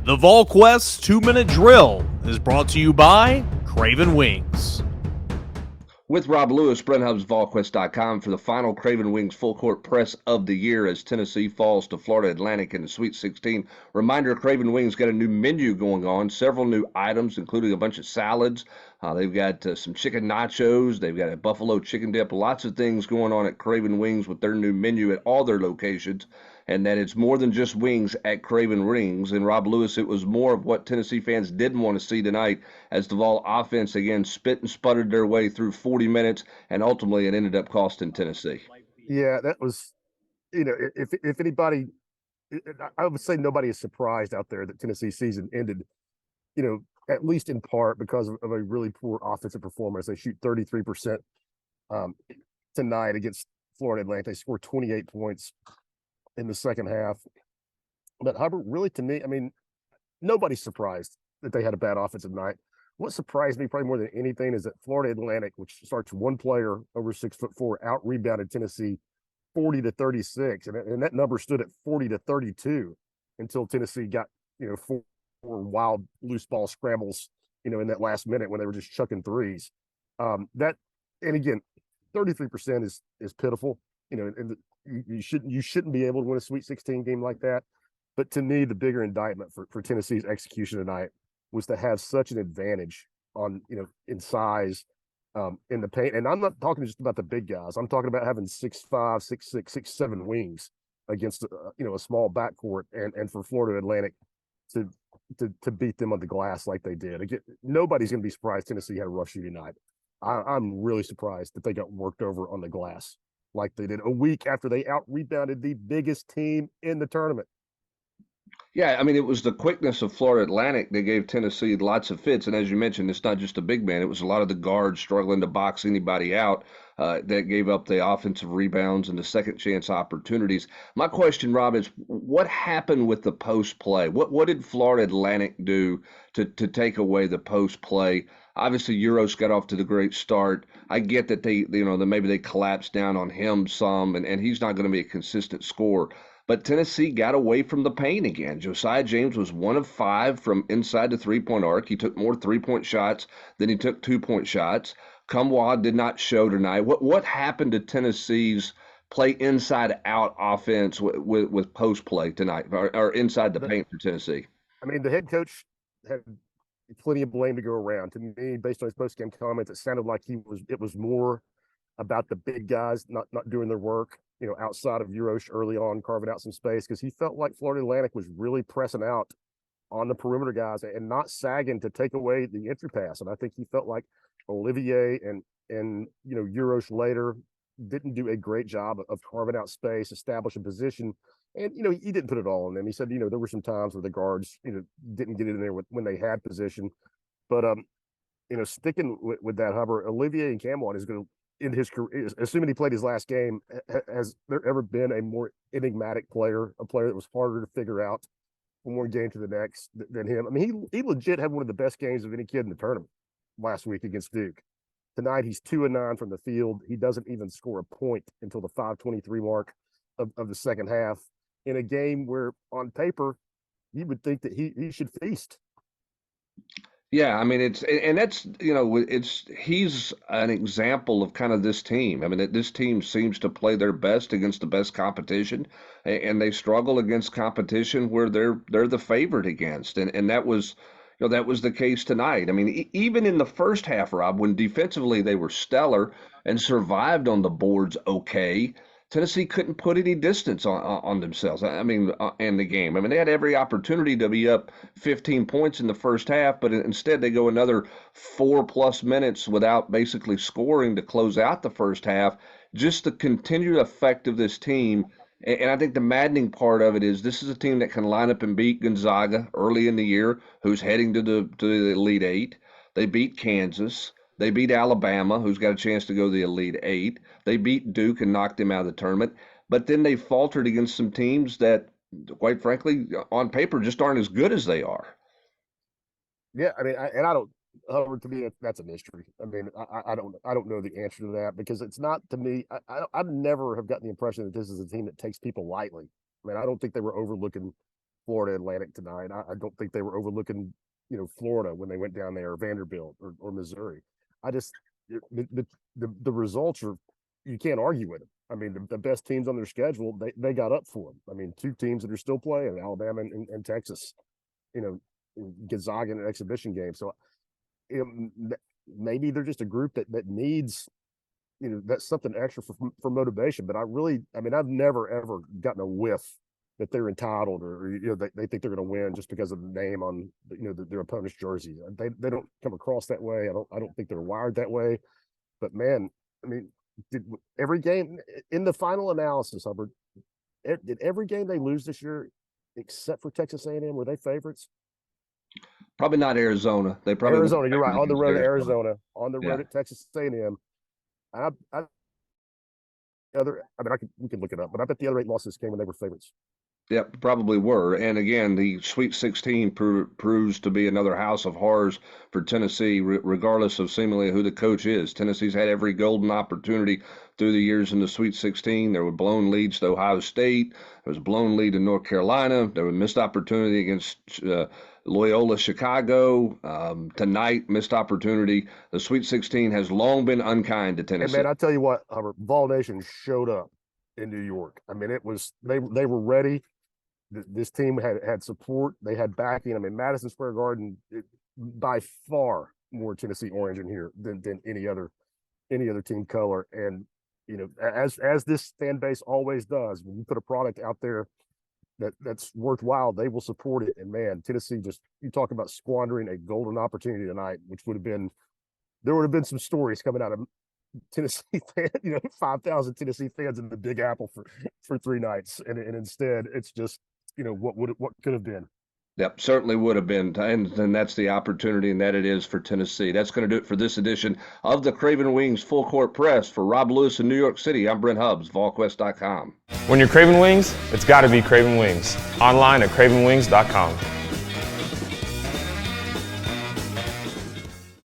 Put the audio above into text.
The VolQuest 2-minute drill is brought to you by Craven Wings. With Rob Lewis, BrentHub's VolQuest.com for the final Craven Wings full court press of the year as Tennessee falls to Florida Atlantic in the Sweet 16. Reminder, Craven Wings got a new menu going on, several new items, including a bunch of salads. They've got some chicken nachos. They've got a buffalo chicken dip. Lots of things going on at Craven Wings with their new menu at all their locations. And that it's more than just wings at Craven Wings. And Rob Lewis, it was more of what Tennessee fans didn't want to see tonight as the Vol offense again spit and sputtered their way through 40 minutes, and ultimately it ended up costing Tennessee. Yeah, that was, if anybody, I would say nobody is surprised out there that Tennessee's season ended, at least in part because of a really poor offensive performance. They shoot 33% tonight against Florida Atlantic. They scored 28 points in the second half. But Hubbard, really, to me, I mean, nobody's surprised that they had a bad offensive night. What surprised me probably more than anything is that Florida Atlantic, which starts one player over 6'4", out rebounded Tennessee 40-36, and that number stood at 40-32 until Tennessee got four wild loose ball scrambles in that last minute when they were just chucking threes. That, and again, 33% is pitiful. And you shouldn't be able to win a Sweet 16 game like that. But to me, the bigger indictment for Tennessee's execution tonight was to have such an advantage on in size, in the paint. And I'm not talking just about the big guys. I'm talking about having 6'5", 6'6", 6'7" wings against a small backcourt, and for Florida Atlantic to beat them on the glass like they did. Again, nobody's going to be surprised Tennessee had a rough shooting night. I'm really surprised that they got worked over on the glass like they did a week after they out rebounded the biggest team in the tournament. Yeah, I mean, it was the quickness of Florida Atlantic that gave Tennessee lots of fits. And as you mentioned, it's not just a big man. It was a lot of the guards struggling to box anybody out that gave up the offensive rebounds and the second chance opportunities. My question, Rob, is what happened with the post play? What did Florida Atlantic do to take away the post play? Obviously, Uros got off to the great start. I get that that maybe they collapsed down on him some, and he's not going to be a consistent scorer. But Tennessee got away from the paint again. Josiah James was 1 of 5 from inside the three-point arc. He took more three-point shots than he took two-point shots. Kumwa did not show tonight. What happened to Tennessee's play inside-out offense with post play tonight, or inside the paint for Tennessee? I mean, the head coach had plenty of blame to go around. To me, based on his post-game comments, it sounded like it was more about the big guys not doing their work, outside of Uros early on, carving out some space, because he felt like Florida Atlantic was really pressing out on the perimeter guys and not sagging to take away the entry pass. And I think he felt like Olivier and Uros later didn't do a great job of carving out space, establishing position. And he didn't put it all on them. He said there were some times where the guards didn't get in there when they had position. But sticking with that, Hubbard, Olivier and Camwan is going to, in his career, assuming he played his last game, has there ever been a more enigmatic player, a player that was harder to figure out from one game to the next than him? I mean, he legit had one of the best games of any kid in the tournament last week against Duke. Tonight, he's 2 of 9 from the field. He doesn't even score a point until the 5:23 mark of the second half in a game where, on paper, you would think that he should feast. Yeah, I mean he's an example of kind of this team. I mean this team seems to play their best against the best competition, and they struggle against competition where they're the favorite against, and that was that was the case tonight. I mean even in the first half, Rob, when defensively they were stellar and survived on the boards okay. Tennessee couldn't put any distance on themselves. I mean, in the game. I mean, they had every opportunity to be up 15 points in the first half, but instead they go another 4+ minutes without basically scoring to close out the first half. Just the continued effect of this team. And I think the maddening part of it is this is a team that can line up and beat Gonzaga early in the year, who's heading to the Elite Eight. They beat Kansas. They beat Alabama, who's got a chance to go to the Elite Eight. They beat Duke and knocked them out of the tournament. But then they faltered against some teams that, quite frankly, on paper just aren't as good as they are. Yeah, I mean, I don't. Hubbard, to me, that's a mystery. I mean, I don't know the answer to that, because it's not, to me. I never have gotten the impression that this is a team that takes people lightly. I mean, I don't think they were overlooking Florida Atlantic tonight. I don't think they were overlooking, Florida when they went down there, or Vanderbilt or Missouri. I just the results are, you can't argue with them. I mean, the best teams on their schedule, they got up for them. I mean, two teams that are still playing, Alabama and Texas, Gonzaga in an exhibition game. So, maybe they're just a group that needs, that's something extra for motivation. But I've never ever gotten a whiff that they're entitled, or they think they're going to win just because of the name on their opponent's jersey. They don't come across that way. I don't think they're wired that way. But man, I mean, did every game in the final analysis, Hubbard, did every game they lose this year, except for Texas A&M, were they favorites? Probably not Arizona. They probably Arizona. You're right. On the road to Arizona, on the road at Texas A&M. We can look it up, but I bet the other 8 losses came when they were favorites. Yep, probably were. And again, the Sweet 16 proves to be another house of horrors for Tennessee, regardless of seemingly who the coach is. Tennessee's had every golden opportunity through the years in the Sweet 16. There were blown leads to Ohio State. There was a blown lead to North Carolina. There was a missed opportunity against Loyola Chicago. Tonight, missed opportunity. The Sweet 16 has long been unkind to Tennessee. And man, I tell you what, Hubbard, Vol Nation showed up in New York. I mean, it was they were ready. This team had support. They had backing. I mean, Madison Square Garden, by far more Tennessee orange in here than any other team color. And as this fan base always does, when you put a product out there that's worthwhile, they will support it. And man, Tennessee, you talk about squandering a golden opportunity tonight, which there would have been some stories coming out of Tennessee fan, 5,000 Tennessee fans in the Big Apple for 3 nights, and instead it's just what could have been. Yep, certainly would have been, and that's the opportunity, and that it is for Tennessee. That's going to do it for this edition of the Craven Wings Full Court Press. For Rob Lewis in New York City, I'm Brent Hubbs, VolQuest.com. When you're craving wings, it's got to be Craven Wings. Online at cravenwings.com.